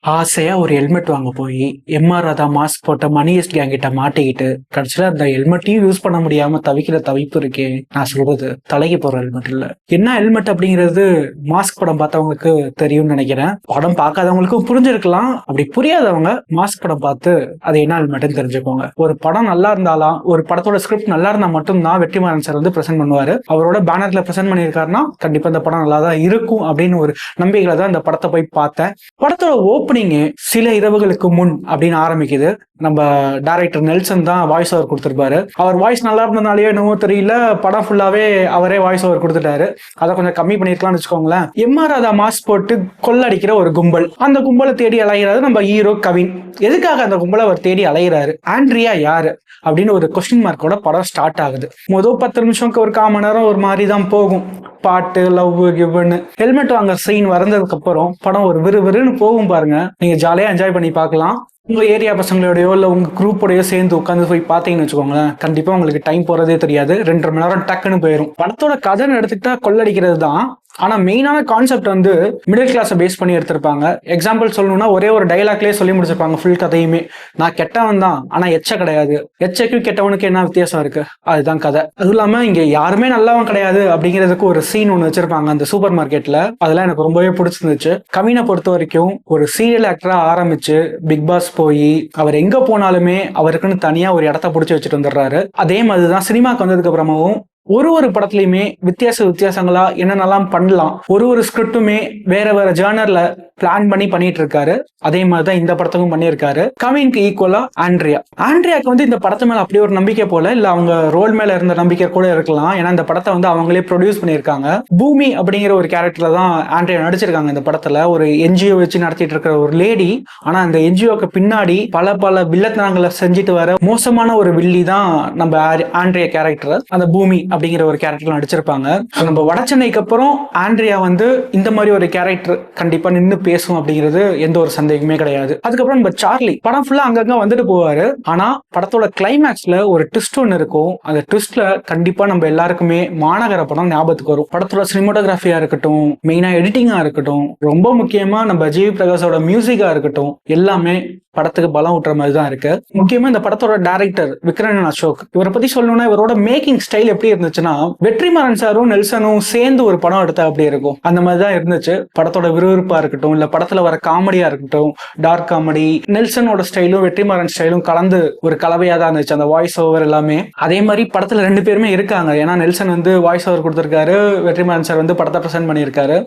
ஆசையா ஒரு ஹெல்மெட் வாங்க போய் எம்ஆர் ராதா மாஸ்க் போட்ட மணியஸ்ட் கேங் கிட்ட மாட்டிக்கிட்டு கடைசியில அந்த ஹெல்மெட்டையும் யூஸ் பண்ண முடியாம தவிக்கிற தவிப்பு இருக்கே. நான் சொல்றது தலைக்கு போற ஹெல்மெட் இல்ல. என்ன ஹெல்மெட் அப்படிங்கிறது மாஸ்க் படம் பார்த்தவங்களுக்கு தெரியும்னு நினைக்கிறேன். படம் பார்க்காதவங்களுக்கும் புரிஞ்சிருக்கலாம். அப்படி புரியாதவங்க மாஸ்க் படம் பார்த்து அது என்ன ஹெல்மெட்னு தெரிஞ்சுக்கோங்க. ஒரு படம் நல்லா இருந்தாலும் ஒரு படத்தோட ஸ்கிரிப்ட் நல்லா இருந்தா மட்டும்தான் வெற்றிமாறன் சார் வந்து பிரசென்ட் பண்ணுவாரு. அவரோட பேனர்ல பிரசென்ட் பண்ணியிருக்காருன்னா கண்டிப்பா இந்த படம் நல்லா தான் இருக்கும் அப்படின்னு ஒரு நம்பிக்கையில தான் இந்த படத்தை போய் பார்த்தேன். படத்தோட ஓப்பனிங் சில இரவுகளுக்கு முன் அப்படின்னு ஆரம்பிக்குது. நம்ம டைரக்டர் நெல்சன் தான் வாய்ஸ் ஓவர் கொடுத்திருப்பாரு. அவர் வாய்ஸ் நல்லா இருந்தனாலேயோ என்னவோ தெரியல, படம் ஃபுல்லாவே அவரே வாய்ஸ் ஓவர் கொடுத்துட்டாரு. அதை கொஞ்சம் கம்மி பண்ணிருக்கலாம்னு வச்சுக்கோங்களேன். எம்ஆர் ராதா மாஸ்க் போட்டு கொள்ளடிக்கிற ஒரு கும்பல், அந்த கும்பலை தேடி அலைகிறாரு நம்ம ஹீரோ கவின். எதுக்காக அந்த கும்பலை அவர் தேடி அலைகிறாரு? ஆண்ட்ரியா யாரு அப்படின்னு ஒரு கொஸ்டின் மார்க்கோட படம் ஸ்டார்ட் ஆகுது. முதல் 10 நிமிஷம் ஒரு 1/4 மணி நேரம் ஒரு மாதிரி தான் போகும். பாட்டு, லவ், கிவ்னு ஹெல்மெட் வாங்க சீன் வந்ததுக்கு அப்புறம் படம் ஒரு விறுவிறுன்னு போகும் பாருங்க. நீங்க ஜாலியா என்ஜாய் பண்ணி பார்க்கலாம். உங்க ஏரியா பசங்களோடயோ இல்ல உங்க குரூப்போடயோ சேர்ந்து உட்காந்து போய் பாத்தீங்கன்னு வச்சுக்கோங்களேன், கண்டிப்பா உங்களுக்கு டைம் போறதே தெரியாது. 2.5 மணி நேரம் டக்குன்னு போயிடும். படத்தோட கதைன்னு எடுத்துக்கிட்டா கொள்ளடிக்கிறது தான். ஆனா மெயினான கான்செப்ட் வந்து மிடில் கிளாஸை பேஸ் பண்ணி எடுத்திருப்பாங்க. எக்ஸாம்பிள் சொல்லணும்னா ஒரே ஒரு டைலாக்லேயே சொல்லி முடிச்சிருப்பாங்க ஃபுல் கதையுமே. நான் கெட்டவன் தான், ஆனா எச்ச கிடையாது. எச்சைக்கும் கெட்டவனுக்கு என்ன வித்தியாசம் இருக்கு, அதுதான் கதை. அதுவும் இல்லாம இங்க யாருமே நல்லவன் கிடையாது அப்படிங்கிறதுக்கு ஒரு சீன் ஒன்று வச்சிருப்பாங்க அந்த சூப்பர் மார்க்கெட்ல. அதெல்லாம் எனக்கு ரொம்பவே பிடிச்சிருந்துச்சு. கவினை பொறுத்த வரைக்கும் ஒரு சீரியல் ஆக்டரா ஆரம்பிச்சு பிக் பாஸ் போய் அவர் எங்க போனாலுமே அவருக்குன்னு தனியா ஒரு இடத்த பிடிச்சி வச்சுட்டு வந்துடுறாரு. அதே மாதிரிதான் சினிமாக்கு வந்ததுக்கு அப்புறமாவும் ஒரு படத்துலயுமே வித்தியாசங்களா என்னென்னலாம் பண்ணலாம், ஒரு ஸ்கிரிப்டுமே வேற வேற ஜேர்னர்ல பிளான் பண்ணிட்டு இருக்காரு. அதே மாதிரிதான் இந்த படத்துக்கும் பண்ணியிருக்காரு. கவினுக்கு ஈக்குவலா ஆண்ட்ரியாக்கு வந்து இந்த படத்து மேல அப்படி ஒரு நம்பிக்கை போல இல்ல, அவங்க ரோல் மேல இருந்த நம்பிக்கை கூட இருக்கலாம். ஏன்னா இந்த படத்தை வந்து அவங்களே ப்ரொடியூஸ் பண்ணியிருக்காங்க. பூமி அப்படிங்கிற ஒரு கேரக்டர்ல தான் ஆண்ட்ரியா நடிச்சிருக்காங்க இந்த படத்துல. ஒரு என்ஜிஓ வச்சு நடத்திட்டு இருக்கிற ஒரு லேடி. ஆனா அந்த என்ஜிஓக்கு பின்னாடி பல வில்லத்தனங்களை செஞ்சுட்டு வர மோசமான ஒரு வில்லி தான் நம்ம ஆண்ட்ரியா கேரக்டர். அந்த பூமி அப்படிங்கிற ஒரு கேரக்டர் நடிச்சிருப்பாங்க. நம்ம வட சென்னைக்கு அப்புறம் ஆண்ட்ரியா வந்து இந்த மாதிரி ஒரு கேரக்டர் கண்டிப்பா நின்று பேசும் அப்படிங்கிறது எந்த ஒரு சந்தேகமே கிடையாது. அதுக்கப்புறம் நம்ம சார்லி படம் ஃபுல்லா அங்கங்க வந்துட்டு போவாரு. ஆனா படத்தோட கிளைமேக்ஸ்ல ஒரு ட்விஸ்ட் ஒன்று இருக்கும். அந்த ட்விஸ்ட்ல கண்டிப்பா நம்ம எல்லாருக்குமே மாநகர படம் ஞாபகத்துக்கு வரும். படத்தோட சினிமோட்டோகிராஃபியா இருக்கட்டும், மெயினா எடிட்டிங்கா இருக்கட்டும், ரொம்ப முக்கியமா நம்ம ஜிவி பிரகாஷோட மியூசிக்கா இருக்கட்டும், எல்லாமே படத்துக்கு பலம் ஊட்டுற மாதிரி தான் இருக்கு. முக்கியமா இந்த படத்தோட டைரக்டர் விக்ரமன் அசோக், இவரை பத்தி சொல்லணும்னா இவரோட மேக்கிங் ஸ்டைல் எப்படி இருந்துச்சுன்னா வெற்றிமாறன் சாரும் நெல்சனும் சேர்ந்து ஒரு படம் எடுத்தா அப்படி இருக்கும். அந்த மாதிரி தான் இருந்துச்சு. படத்தோட விறுவிறுப்பா இருக்கட்டும், இல்ல படத்துல வர காமெடியா இருக்கட்டும், டார்க் காமெடி, நெல்சனோட ஸ்டைலும் வெற்றிமாறன் ஸ்டைலும் கலந்து ஒரு கலவையா தான் இருந்துச்சு அந்த வாய்ஸ் ஓவர் எல்லாமே. அதே மாதிரி படத்துல 2 பேருமே இருக்காங்க. ஏன்னா நெல்சன் வந்து வாய்ஸ் ஓவர் கொடுத்திருக்காரு, வெற்றிமாறன் சார் வந்து படத்தை பிரசன்ட் பண்ணியிருக்காரு.